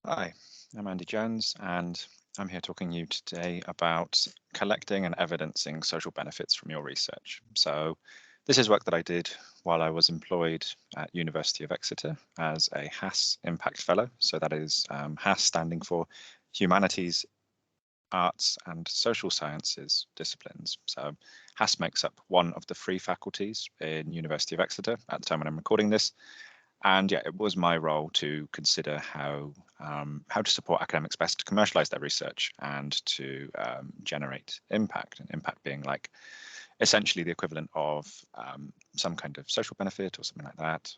Hi, I'm Andy Jones, and I'm here talking to you today about collecting and evidencing social benefits from your research. So this is work that I did while I was employed at University of Exeter as a HASS Impact Fellow. So that is HASS standing for Humanities, Arts and Social Sciences disciplines. So HASS makes up one of the three faculties in University of Exeter at the time when I'm recording this. And yeah, it was my role to consider how to support academics best to commercialize their research and to generate impact. And impact being like essentially the equivalent of some kind of social benefit or something like that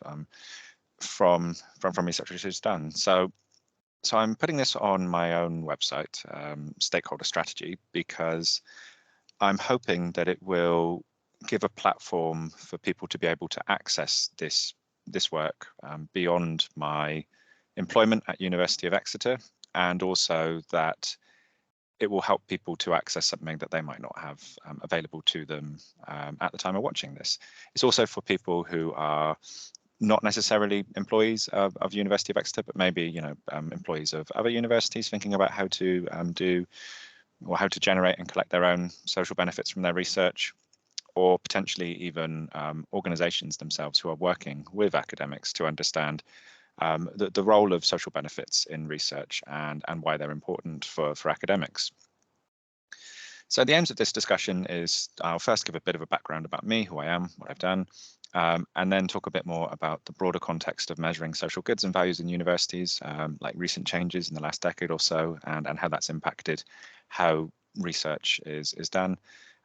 from research which is done. So I'm putting this on my own website, Stakeholder Strategy, because I'm hoping that it will give a platform for people to be able to access this work beyond my employment at University of Exeter, and also that it will help people to access something that they might not have available to them at the time of watching this. It's also for people who are not necessarily employees of University of Exeter, but maybe employees of other universities thinking about how to do or how to generate and collect their own social benefits from their research, or potentially even organizations themselves who are working with academics to understand the role of social benefits in research and why they're important for academics. So the aims of this discussion is I'll first give a bit of a background about me, who I am, what I've done, and then talk a bit more about the broader context of measuring social goods and values in universities, like recent changes in the last decade or so, and how that's impacted how research is done.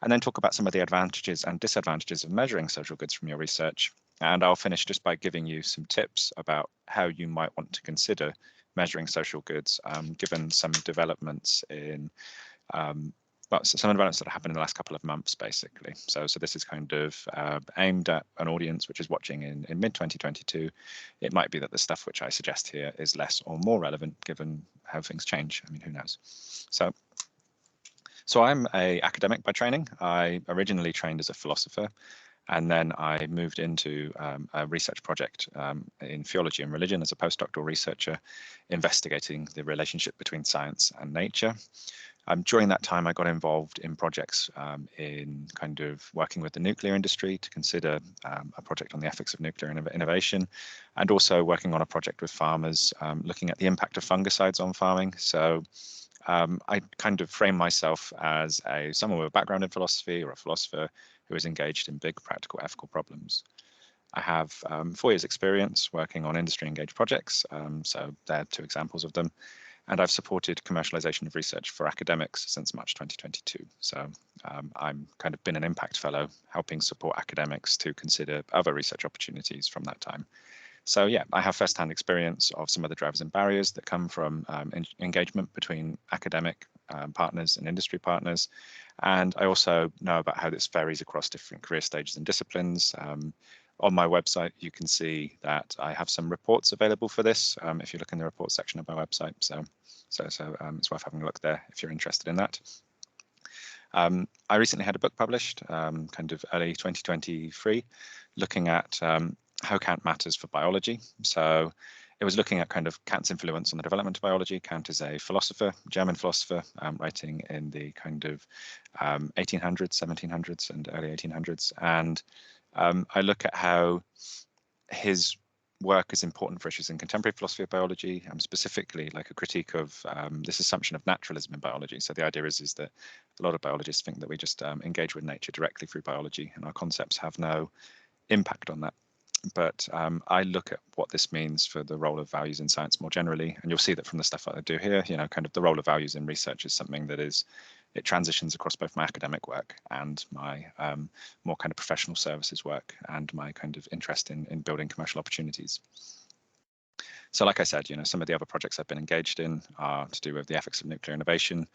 And then talk about some of the advantages and disadvantages of measuring social goods from your research. And I'll finish just by giving you some tips about how you might want to consider measuring social goods, given some developments in some developments that have happened in the last couple of months, basically. So this is kind of aimed at an audience which is watching in mid 2022. It might be that the stuff which I suggest here is less or more relevant given how things change. I mean, who knows? So I'm an academic by training. I originally trained as a philosopher, and then I moved into a research project in theology and religion as a postdoctoral researcher, investigating the relationship between science and nature. During that time, I got involved in projects in kind of working with the nuclear industry to consider a project on the ethics of nuclear innovation, and also working on a project with farmers looking at the impact of fungicides on farming. So I kind of frame myself as someone with a background in philosophy or a philosopher who is engaged in big practical ethical problems. I have 4 years experience working on industry engaged projects, so there are 2 examples of them. And I've supported commercialization of research for academics since March 2022. So I'm kind of been an impact fellow, helping support academics to consider other research opportunities from that time. So yeah, I have firsthand experience of some of the drivers and barriers that come from engagement between academic partners and industry partners. And I also know about how this varies across different career stages and disciplines. On my website, you can see that I have some reports available for this if you look in the reports section of my website. So it's worth having a look there if you're interested in that. I recently had a book published, kind of early 2023, looking at how Kant matters for biology. So it was looking at kind of Kant's influence on the development of biology. Kant is a philosopher, German philosopher, writing in the kind of 1800s, 1700s, and early 1800s. And I look at how his work is important for issues in contemporary philosophy of biology, specifically like a critique of this assumption of naturalism in biology. So the idea is that a lot of biologists think that we just engage with nature directly through biology, and our concepts have no impact on that. But I look at what this means for the role of values in science more generally, and you'll see that from the stuff that I do here, kind of the role of values in research is something that it transitions across both my academic work and my more kind of professional services work and my kind of interest in building commercial opportunities. So like I said, some of the other projects I've been engaged in are to do with the ethics of nuclear innovation,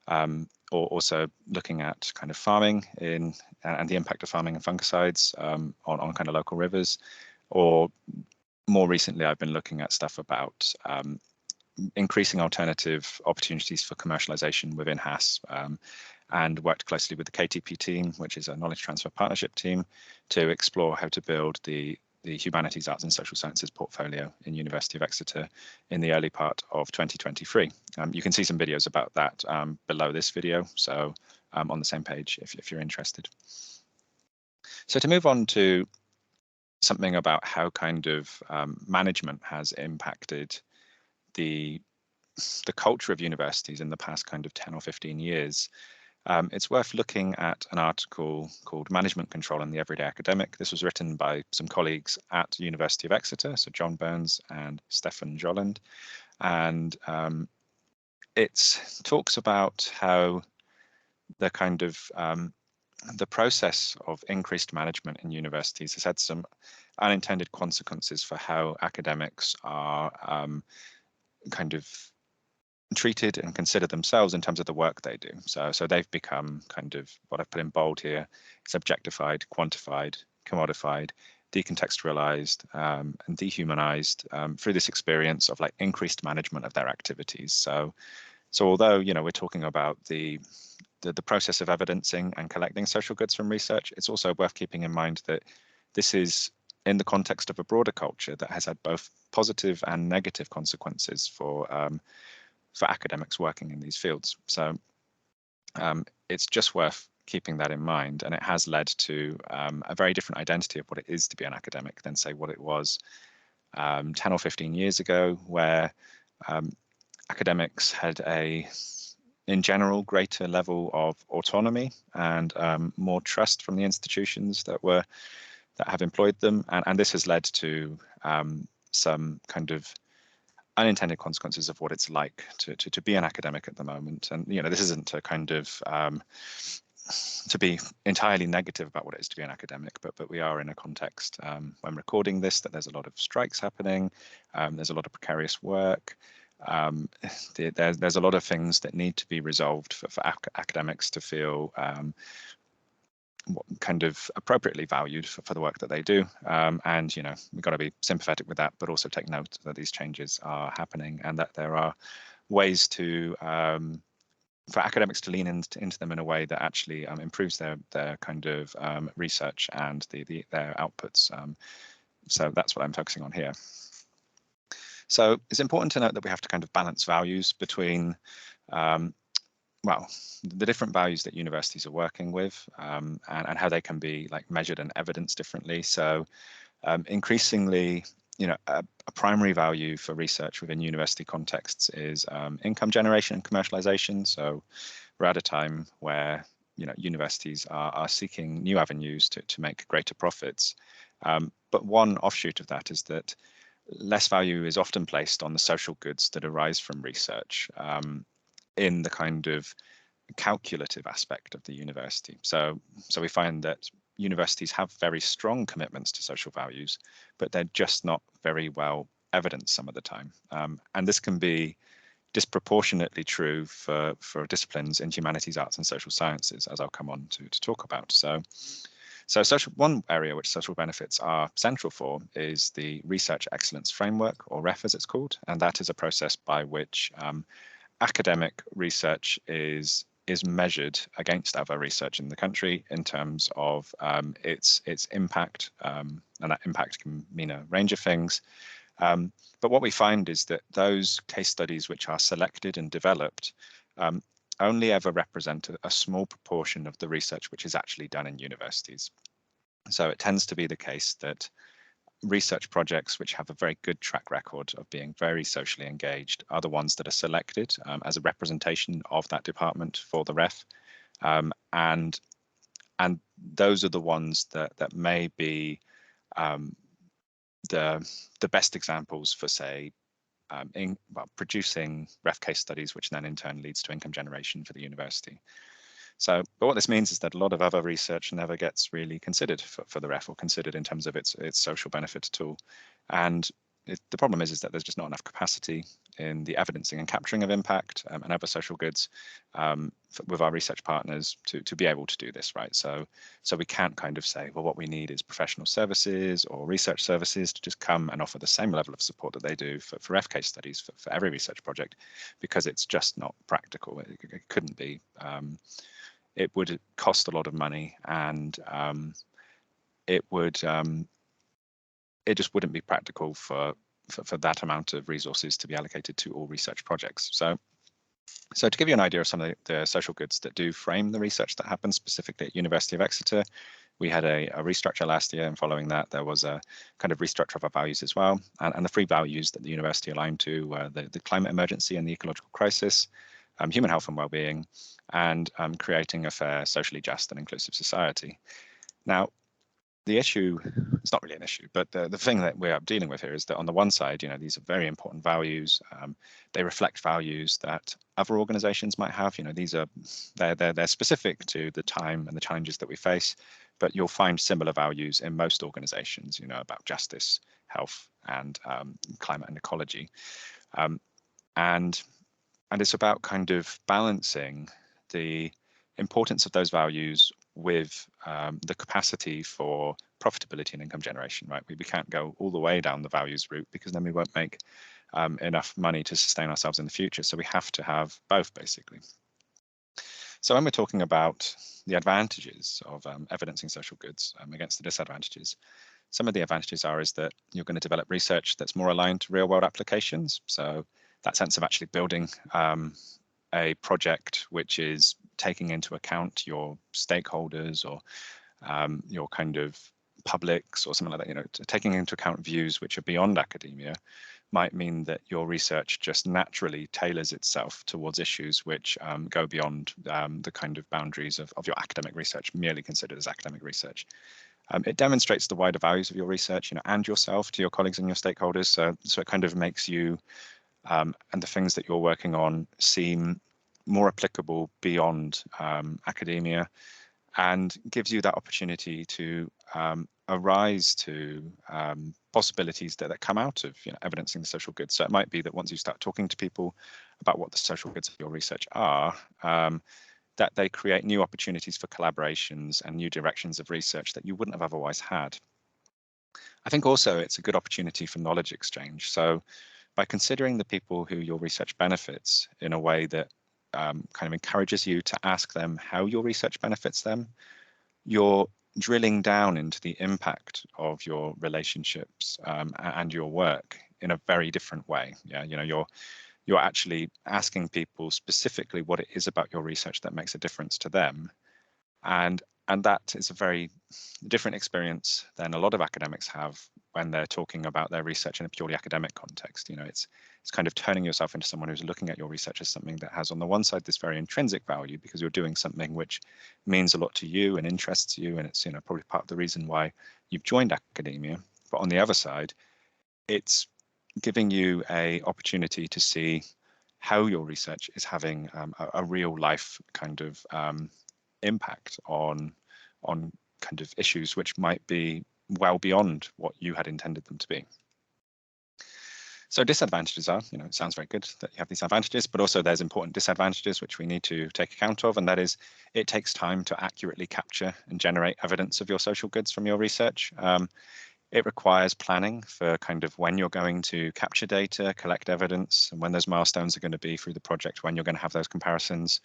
or also looking at kind of farming and the impact of farming and fungicides on kind of local rivers. Or more recently, I've been looking at stuff about increasing alternative opportunities for commercialization within HASS, and worked closely with the KTP team, which is a knowledge transfer partnership team, to explore how to build the the Humanities, Arts and Social Sciences portfolio in University of Exeter in the early part of 2023. You can see some videos about that below this video, so on the same page if you're interested. So to move on to something about how kind of management has impacted the culture of universities in the past kind of 10 or 15 years, it's worth looking at an article called Management Control and the Everyday Academic. This was written by some colleagues at the University of Exeter, so John Burns and Stefan Jolland. And it talks about how the kind of the process of increased management in universities has had some unintended consequences for how academics are kind of treated and consider themselves in terms of the work they do. So they've become kind of what I've put in bold here. It's objectified, quantified, commodified, decontextualized, and dehumanized through this experience of like increased management of their activities. So although we're talking about the process of evidencing and collecting social goods from research, it's also worth keeping in mind that this is in the context of a broader culture that has had both positive and negative consequences for academics working in these fields. So it's just worth keeping that in mind, and it has led to a very different identity of what it is to be an academic than say what it was 10 or 15 years ago, where academics had in general greater level of autonomy and more trust from the institutions that have employed them, and this has led to some kind of unintended consequences of what it's like to be an academic at the moment. And this isn't to kind of to be entirely negative about what it is to be an academic, but we are in a context when recording this that there's a lot of strikes happening, there's a lot of precarious work, there's a lot of things that need to be resolved for academics to feel kind of appropriately valued for the work that they do, and we've got to be sympathetic with that, but also take note that these changes are happening and that there are ways to for academics to lean into them in a way that actually improves their kind of research and their outputs. So that's what I'm focusing on here. So it's important to note that we have to kind of balance values between well, the different values that universities are working with and how they can be like measured and evidenced differently. So increasingly, a primary value for research within university contexts is income generation and commercialization. So we're at a time where universities are seeking new avenues to make greater profits. But one offshoot of that is that less value is often placed on the social goods that arise from research in the kind of calculative aspect of the university. So we find that universities have very strong commitments to social values, but they're just not very well evidenced some of the time. And this can be disproportionately true for disciplines in humanities, arts and social sciences, as I'll come on to talk about. So one area which social benefits are central for is the Research Excellence Framework, or REF as it's called, and that is a process by which academic research is measured against other research in the country in terms of its impact, and that impact can mean a range of things. But what we find is that those case studies which are selected and developed only ever represent a small proportion of the research which is actually done in universities. So it tends to be the case that research projects which have a very good track record of being very socially engaged are the ones that are selected as a representation of that department for the REF, and those are the ones that may be the best examples for, say, producing REF case studies, which then in turn leads to income generation for the university. So, but what this means is that a lot of other research never gets really considered for the REF, or considered in terms of its social benefit at all. And the problem is that there's just not enough capacity in the evidencing and capturing of impact and other social goods with our research partners to be able to do this, right? So we can't kind of say, well, what we need is professional services or research services to just come and offer the same level of support that they do for REF case studies for every research project, because it's just not practical. It couldn't be. It would cost a lot of money, and it would it just wouldn't be practical for that amount of resources to be allocated to all research projects. So to give you an idea of some of the social goods that do frame the research that happens specifically at University of Exeter, we had a restructure last year, and following that there was a kind of restructure of our values as well. And the three values that the university aligned to were the climate emergency and the ecological crisis, human health and well-being, and creating a fair, socially just and inclusive society. Now, the issue, it's not really an issue, but the thing that we're dealing with here is that on the one side, these are very important values. They reflect values that other organizations might have. They're specific to the time and the challenges that we face, but you'll find similar values in most organizations, about justice, health, and climate and ecology. And it's about kind of balancing the importance of those values with the capacity for profitability and income generation, right? We can't go all the way down the values route because then we won't make enough money to sustain ourselves in the future. So we have to have both, basically. So when we're talking about the advantages of evidencing social goods against the disadvantages, some of the advantages is that you're going to develop research that's more aligned to real world applications. So that sense of actually building a project which is taking into account your stakeholders or your kind of publics or something like that, taking into account views which are beyond academia might mean that your research just naturally tailors itself towards issues which go beyond the kind of boundaries of your academic research, merely considered as academic research. It demonstrates the wider values of your research, and yourself to your colleagues and your stakeholders. So it kind of makes you and the things that you're working on seem more applicable beyond academia, and gives you that opportunity to arise to possibilities that come out of evidencing the social goods. So it might be that once you start talking to people about what the social goods of your research are, that they create new opportunities for collaborations and new directions of research that you wouldn't have otherwise had. I think also it's a good opportunity for knowledge exchange. So by considering the people who your research benefits in a way that kind of encourages you to ask them how your research benefits them, you're drilling down into the impact of your relationships and your work in a very different way. Yeah, you're actually asking people specifically what it is about your research that makes a difference to them, and that is a very different experience than a lot of academics have when they're talking about their research in a purely academic context. It's kind of turning yourself into someone who's looking at your research as something that has, on the one side, this very intrinsic value because you're doing something which means a lot to you and interests you, and it's probably part of the reason why you've joined academia. But on the other side, it's giving you an opportunity to see how your research is having a real life kind of impact on kind of issues which might be well beyond what you had intended them to be. So disadvantages are, it sounds very good that you have these advantages, but also there's important disadvantages which we need to take account of, and that is it takes time to accurately capture and generate evidence of your social goods from your research. It requires planning for kind of when you're going to capture data, collect evidence, and when those milestones are going to be through the project, when you're going to have those comparisons.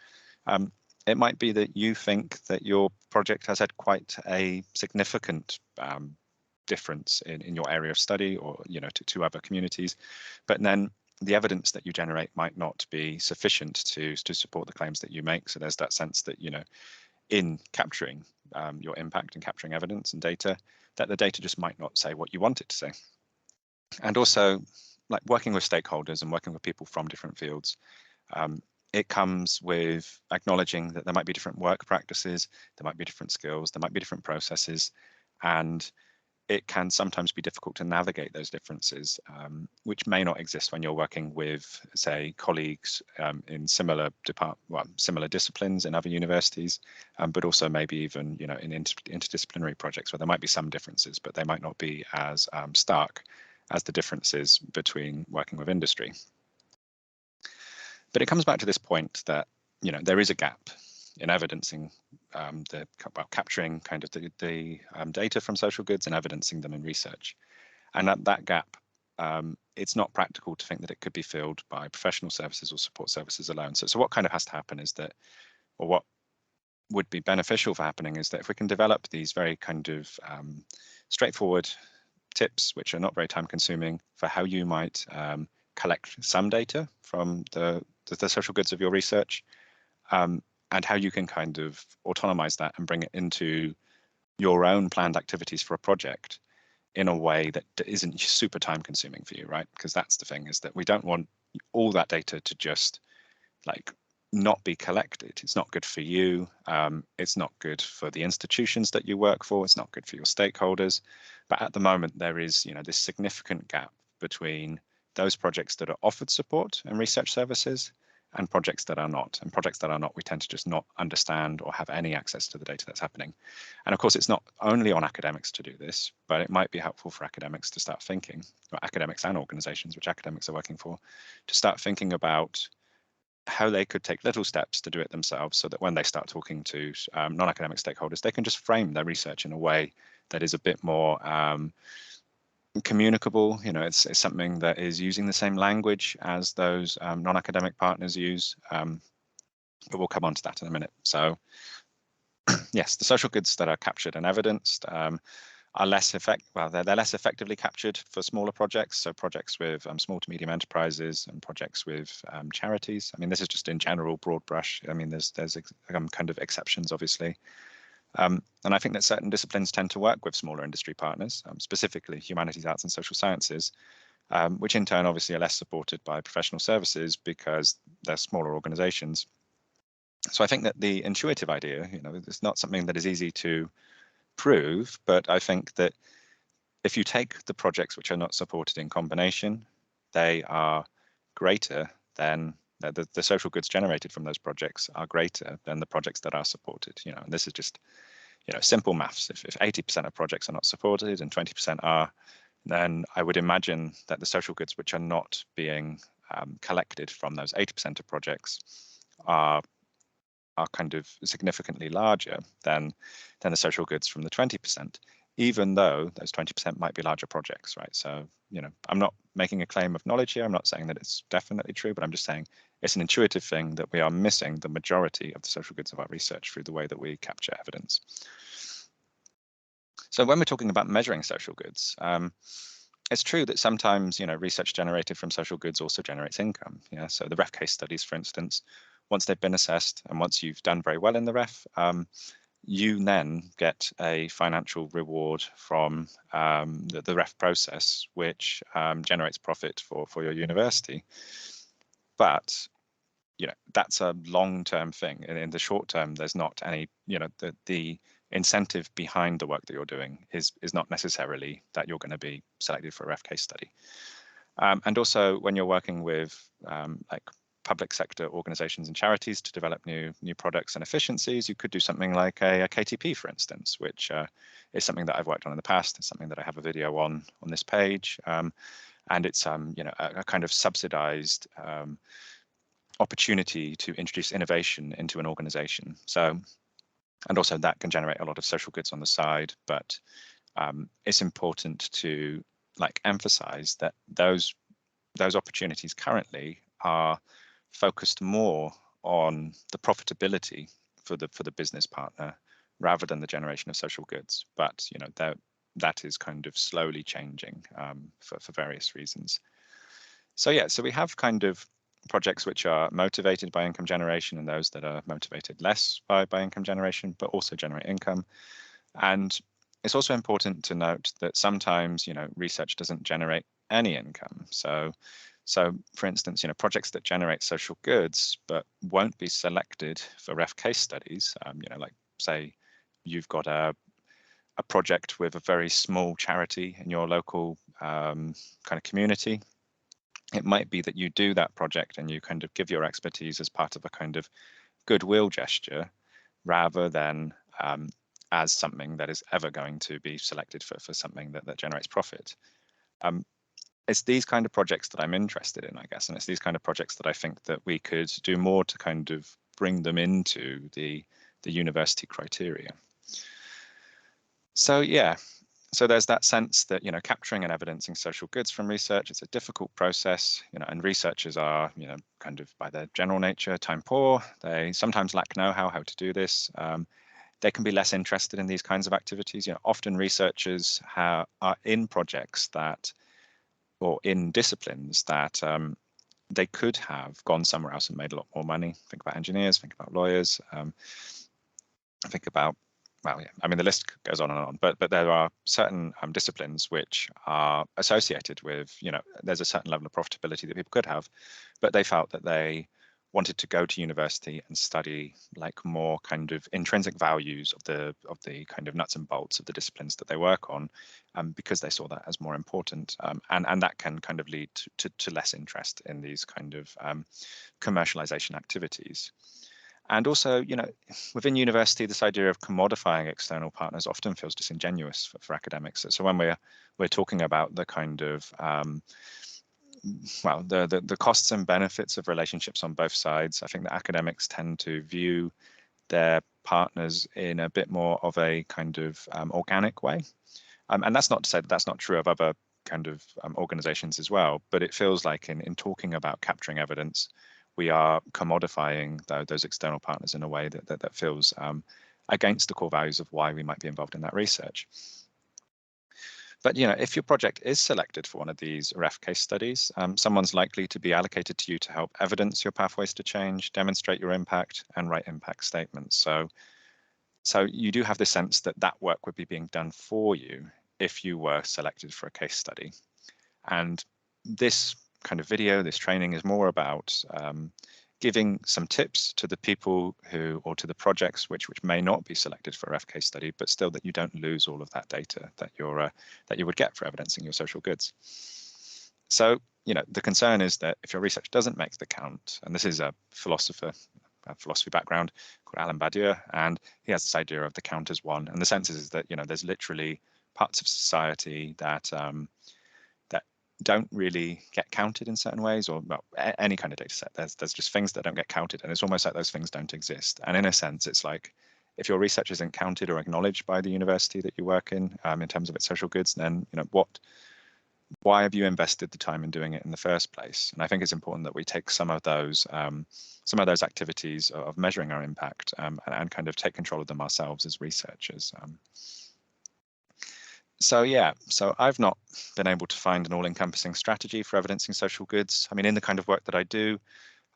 It might be that you think that your project has had quite a significant difference in your area of study or to other communities, but then the evidence that you generate might not be sufficient to support the claims that you make. So there's that sense that in capturing your impact and capturing evidence and data, that the data just might not say what you want it to say. And also, like working with stakeholders and working with people from different fields, it comes with acknowledging that there might be different work practices, there might be different skills, there might be different processes, and it can sometimes be difficult to navigate those differences, which may not exist when you're working with, say, colleagues in similar disciplines in other universities, but also maybe even in interdisciplinary projects where there might be some differences, but they might not be as stark as the differences between working with industry. But it comes back to this point that there is a gap in evidencing capturing kind of the data from social goods and evidencing them in research. And that gap, it's not practical to think that it could be filled by professional services or support services alone. So what kind of has to happen is that, or what would be beneficial for happening is that if we can develop these very kind of straightforward tips which are not very time consuming for how you might collect some data from the social goods of your research, and how you can kind of autonomize that and bring it into your own planned activities for a project in a way that isn't super time consuming for you, right? Because that's the thing, is that we don't want all that data to just like not be collected. It's not good for you. It's not good for the institutions that you work for. It's not good for your stakeholders. But at the moment, there is, this significant gap between those projects that are offered support and research services and projects that are not. And projects that are not, we tend to just not understand or have any access to the data that's happening. And of course, it's not only on academics to do this, but it might be helpful for academics to start thinking, or academics and organizations which academics are working for, to start thinking about how they could take little steps to do it themselves, so that when they start talking to non-academic stakeholders, they can just frame their research in a way that is a bit more communicable. It's something that is using the same language as those non-academic partners use, but we'll come on to that in a minute. So yes, the social goods that are captured and evidenced are less they're less effectively captured for smaller projects. So projects with small to medium enterprises and projects with charities. I mean, this is just in general, broad brush. I mean, there's kind of exceptions, obviously. And I think that certain disciplines tend to work with smaller industry partners, specifically humanities, arts and social sciences, which in turn obviously are less supported by professional services because they're smaller organizations. So I think that the intuitive idea, it's not something that is easy to prove, but I think that if you take the projects which are not supported in combination, they are greater than the social goods generated from those projects are greater than the projects that are supported. And this is just simple maths. If 80% of projects are not supported and 20% are, then I would imagine that the social goods which are not being collected from those 80% of projects are kind of significantly larger than the social goods from the 20%, even though those 20% might be larger projects, right? So, I'm not making a claim of knowledge here. I'm not saying that it's definitely true, but I'm just saying it's an intuitive thing that we are missing the majority of the social goods of our research through the way that we capture evidence. So when we're talking about measuring social goods, it's true that sometimes, research generated from social goods also generates income. So the REF case studies, for instance, once they've been assessed and once you've done very well in the REF, you then get a financial reward from the REF process, which generates profit for your university. But that's a long-term thing. In the short term, there's not any, the incentive behind the work that you're doing is not necessarily that you're going to be selected for a REF case study. And also when you're working with like public sector organizations and charities to develop new products and efficiencies, you could do something like a KTP, for instance, which is something that I've worked on in the past. It's something that I have a video on this page. And it's a kind of subsidized opportunity to introduce innovation into an organization. So, and also that can generate a lot of social goods on the side, but it's important to emphasize that those opportunities currently are focused more on the profitability for the business partner rather than the generation of social goods. But that is kind of slowly changing for various reasons. So yeah, so we have kind of projects which are motivated by income generation and those that are motivated less by income generation, but also generate income. And it's also important to note that sometimes, research doesn't generate any income. So for instance, projects that generate social goods but won't be selected for REF case studies, like say you've got a project with a very small charity in your local kind of community. It might be that you do that project and you kind of give your expertise as part of a kind of goodwill gesture rather than as something that is ever going to be selected for something that generates profit. It's these kind of projects that I'm interested in, I guess, and it's these kind of projects that I think that we could do more to kind of bring them into the university criteria. So yeah, so there's that sense that, capturing and evidencing social goods from research, it's a difficult process, and researchers are, kind of by their general nature, time poor. They sometimes lack know-how to do this. they can be less interested in these kinds of activities. Often researchers are in projects that, or in disciplines that they could have gone somewhere else and made a lot more money. Think about engineers, think about lawyers, think about, well, yeah, I mean, the list goes on and on, but there are certain disciplines which are associated with, there's a certain level of profitability that people could have, but they felt that they wanted to go to university and study like more kind of intrinsic values of the kind of nuts and bolts of the disciplines that they work on, because they saw that as more important, and that can kind of lead to less interest in these kind of commercialization activities. And also, within university, this idea of commodifying external partners often feels disingenuous for academics. So when we're talking about the kind of well, the costs and benefits of relationships on both sides, I think that academics tend to view their partners in a bit more of a kind of organic way. And that's not to say that that's not true of other kind of organizations as well, but it feels like in talking about capturing evidence, we are commodifying those external partners in a way that feels against the core values of why we might be involved in that research. But if your project is selected for one of these REF case studies, someone's likely to be allocated to you to help evidence your pathways to change, demonstrate your impact, and write impact statements. So you do have the sense that that work would be being done for you if you were selected for a case study. And this kind of video, this training, is more about giving some tips to the people who, or to the projects which may not be selected for a REF case study, but still that you don't lose all of that data that you would get for evidencing your social goods. So, the concern is that if your research doesn't make the count, and this is a philosophy background called Alain Badiou, and he has this idea of the count as one. And the sense is that, there's literally parts of society that don't really get counted in certain ways, or well, any kind of data set. There's just things that don't get counted, and it's almost like those things don't exist. And in a sense, it's like if your research isn't counted or acknowledged by the university that you work in terms of its social goods, then why have you invested the time in doing it in the first place? And I think it's important that we take some of those activities of measuring our impact and kind of take control of them ourselves as researchers. So I've not been able to find an all-encompassing strategy for evidencing social goods. I mean, in the kind of work that I do,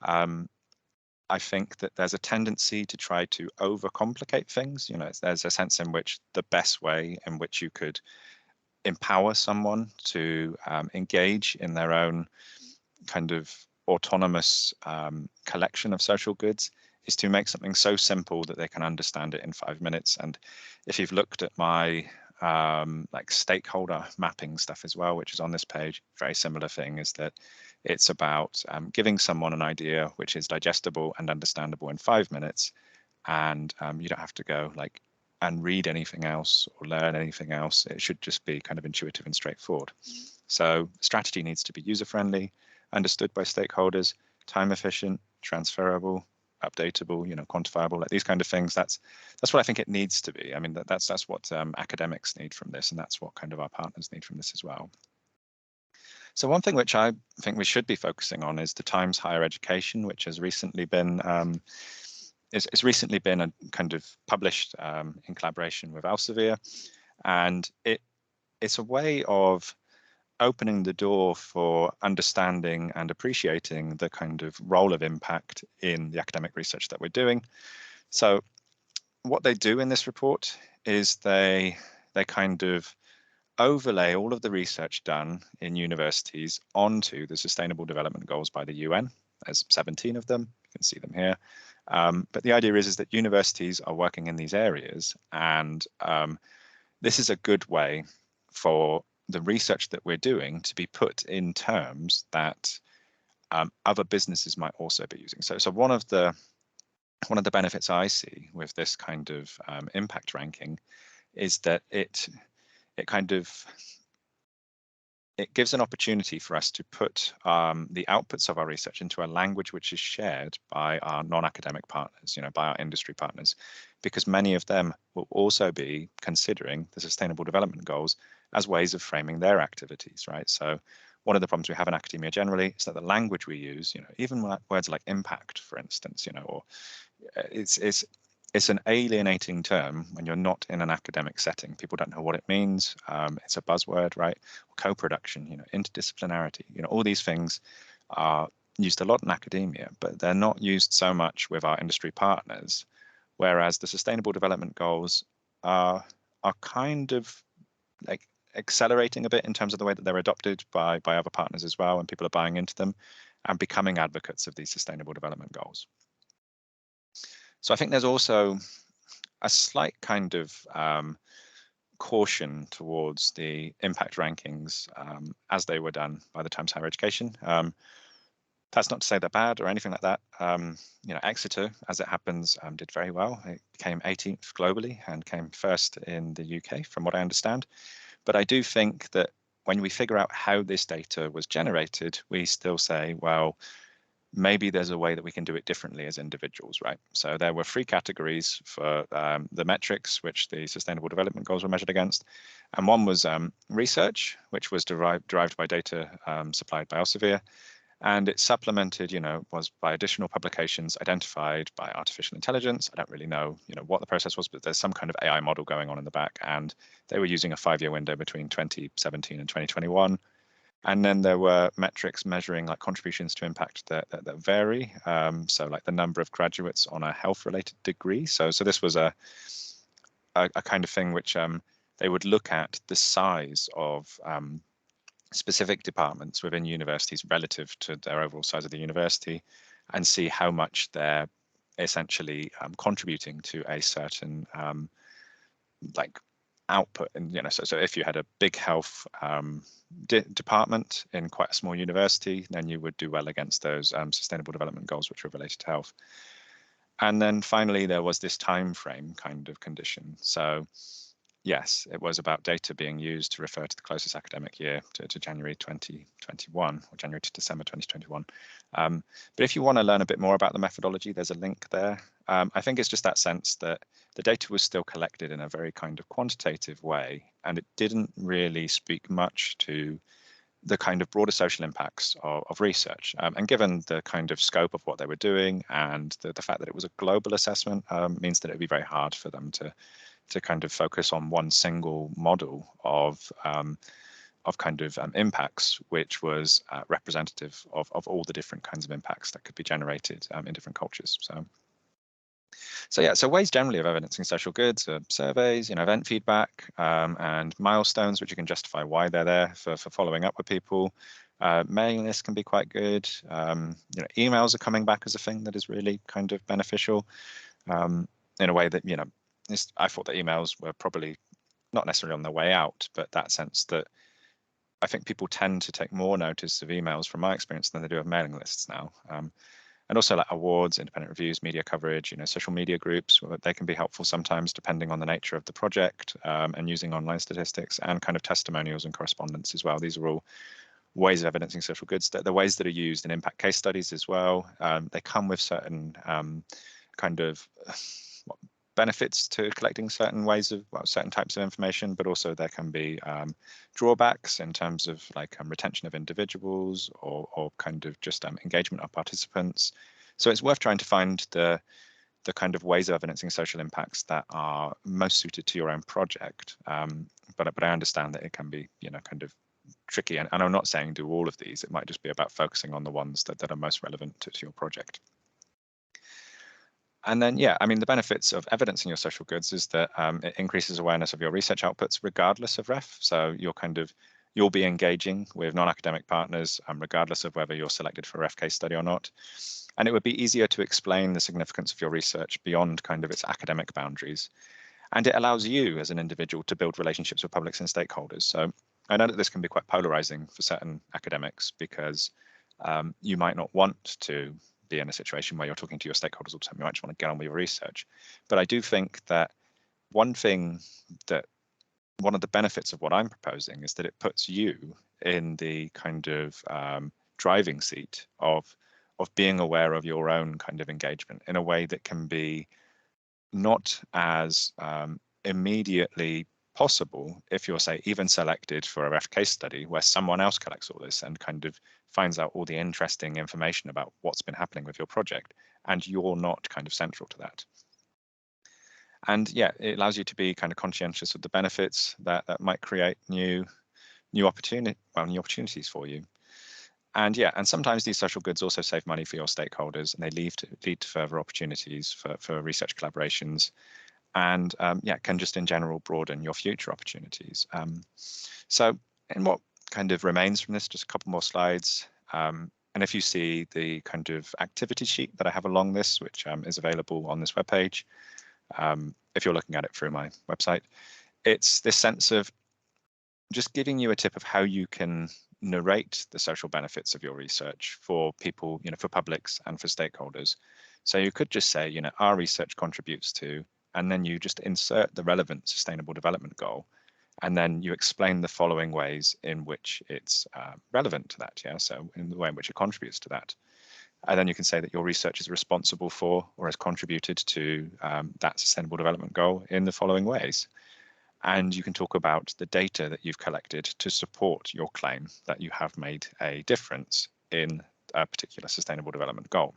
I think that there's a tendency to try to overcomplicate things. There's a sense in which the best way in which you could empower someone to engage in their own kind of autonomous collection of social goods is to make something so simple that they can understand it in 5 minutes. And if you've looked at my like stakeholder mapping stuff as well, which is on this page, very similar thing is that it's about giving someone an idea which is digestible and understandable in 5 minutes, and you don't have to go and read anything else or learn anything else. It should just be kind of intuitive and straightforward. So strategy needs to be user-friendly, understood by stakeholders, time efficient, transferable, updatable, quantifiable, like these kind of things. That's what I think it needs to be. I mean, that's what academics need from this, and that's what kind of our partners need from this as well. So one thing which I think we should be focusing on is the Times Higher Education, which has recently been it's recently been a kind of published in collaboration with Elsevier, and it's a way of opening the door for understanding and appreciating the kind of role of impact in the academic research that we're doing. So what they do in this report is they kind of overlay all of the research done in universities onto the Sustainable Development Goals by the UN. There's 17 of them, you can see them here. But the idea is that universities are working in these areas, and this is a good way for the research that we're doing to be put in terms that other businesses might also be using. So one of the benefits I see with this kind of impact ranking is that it gives an opportunity for us to put the outputs of our research into a language which is shared by our non-academic partners, by our industry partners, because many of them will also be considering the Sustainable Development Goals as ways of framing their activities, right? So one of the problems we have in academia generally is that the language we use, even words like impact, for instance, or it's it's an alienating term when you're not in an academic setting. People don't know what it means. It's a buzzword, right? Co-production, interdisciplinarity, all these things are used a lot in academia, but they're not used so much with our industry partners. Whereas the Sustainable Development Goals are kind of like accelerating a bit in terms of the way that they're adopted by other partners as well, and people are buying into them and becoming advocates of these Sustainable Development Goals. So I think there's also a slight kind of caution towards the impact rankings as they were done by the Times Higher Education. That's not to say they're bad or anything like that. Exeter, as it happens, did very well. It came 18th globally and came first in the UK, from what I understand. But I do think that when we figure out how this data was generated, we still say, well, maybe there's a way that we can do it differently as individuals, right? So there were 3 categories for the metrics which the Sustainable Development Goals were measured against. And one was research, which was derived by data supplied by Elsevier. And it's supplemented, was by additional publications identified by artificial intelligence. I don't really know, what the process was, but there's some kind of AI model going on in the back. And they were using a 5-year window between 2017 and 2021. And then there were metrics measuring like contributions to impact that vary. So like the number of graduates on a health-related degree. So this was a kind of thing which they would look at the size of specific departments within universities relative to their overall size of the university, and see how much they're essentially contributing to a certain like output. And so if you had a big health department in quite a small university, then you would do well against those Sustainable Development Goals which are related to health. And then finally, there was this time frame kind of condition. So yes, it was about data being used to refer to the closest academic year to January 2021 or January to December 2021. But if you want to learn a bit more about the methodology, there's a link there. I think it's just that sense that the data was still collected in a very kind of quantitative way, and it didn't really speak much to the kind of broader social impacts of research. And given the kind of scope of what they were doing and the fact that it was a global assessment means that it would be very hard for them to kind of focus on one single model of kind of impacts, which was representative of all the different kinds of impacts that could be generated in different cultures. So ways generally of evidencing social goods are surveys, event feedback, and milestones, which you can justify why they're there for following up with people. Mailing lists can be quite good. Emails are coming back as a thing that is really kind of beneficial in a way that, I thought that emails were probably not necessarily on their way out, but that sense that I think people tend to take more notice of emails from my experience than they do of mailing lists now. And also like awards, independent reviews, media coverage, social media groups, they can be helpful sometimes depending on the nature of the project, and using online statistics, and kind of testimonials and correspondence as well. These are all ways of evidencing social goods. The ways that are used in impact case studies as well. They come with certain kind of benefits to collecting certain ways of certain types of information, but also there can be drawbacks in terms of like retention of individuals or kind of just engagement of participants. So it's worth trying to find the kind of ways of evidencing social impacts that are most suited to your own project. But I understand that it can be kind of tricky, and I'm not saying do all of these. It might just be about focusing on the ones that are most relevant to your project. And then, the benefits of evidencing your social goods is that it increases awareness of your research outputs regardless of REF. So you'll be engaging with non-academic partners regardless of whether you're selected for a REF case study or not. And it would be easier to explain the significance of your research beyond kind of its academic boundaries. And it allows you as an individual to build relationships with publics and stakeholders. So I know that this can be quite polarizing for certain academics because you might not want to be in a situation where you're talking to your stakeholders all the time. You might just want to get on with your research. But I do think that one of the benefits of what I'm proposing is that it puts you in the kind of driving seat of being aware of your own kind of engagement in a way that can be not as immediately possible if you're, say, even selected for a REF case study where someone else collects all this and kind of finds out all the interesting information about what's been happening with your project, and you're not kind of central to that. And yeah, it allows you to be kind of conscientious of the benefits that might create new opportunities for you. And yeah, and sometimes these social goods also save money for your stakeholders, and they lead to further opportunities for research collaborations, and yeah, can just in general broaden your future opportunities. So, and what kind of remains from this? Just a couple more slides. And if you see the kind of activity sheet that I have along this, which is available on this webpage, if you're looking at it through my website, it's this sense of just giving you a tip of how you can narrate the social benefits of your research for people, for publics and for stakeholders. So you could just say, our research contributes to, and then you just insert the relevant sustainable development goal, and then you explain the following ways in which it's relevant to that. Yeah, so in the way in which it contributes to that. And then you can say that your research is responsible for or has contributed to that sustainable development goal in the following ways. And you can talk about the data that you've collected to support your claim that you have made a difference in a particular sustainable development goal.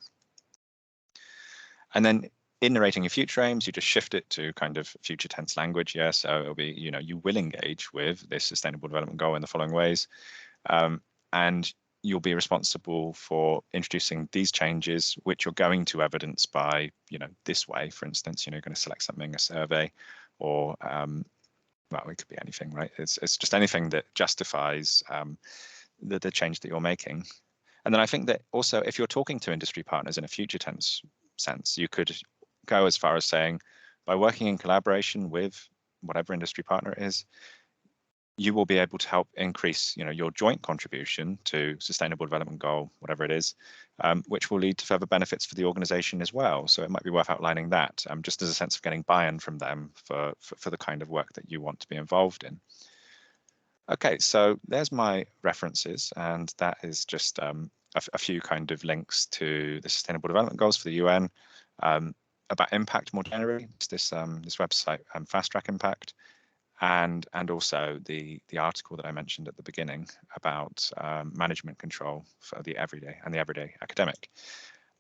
And then in narrating your future aims, you just shift it to kind of future tense language. Yeah, so it'll be, you will engage with this sustainable development goal in the following ways. And you'll be responsible for introducing these changes, which you're going to evidence by, this way. For instance, you're going to select something, a survey, or well, it could be anything, right? It's just anything that justifies the change that you're making. And then I think that also, if you're talking to industry partners in a future tense sense, you could go as far as saying, by working in collaboration with whatever industry partner it is, you will be able to help increase, your joint contribution to sustainable development goal, whatever it is, which will lead to further benefits for the organization as well. So it might be worth outlining that, just as a sense of getting buy-in from them for the kind of work that you want to be involved in. Okay, so there's my references, and that is just a few kind of links to the Sustainable Development Goals for the UN, about impact more generally, this website, Fast Track Impact, and also the article that I mentioned at the beginning about management control for the everyday academic.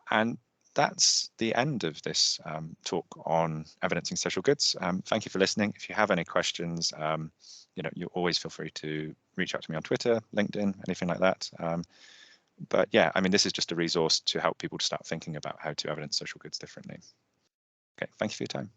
And that's the end of this talk on evidencing social goods. Thank you for listening. If you have any questions, you always feel free to reach out to me on Twitter, LinkedIn, anything like that. But yeah, I mean, this is just a resource to help people to start thinking about how to evidence social goods differently. Okay, thank you for your time.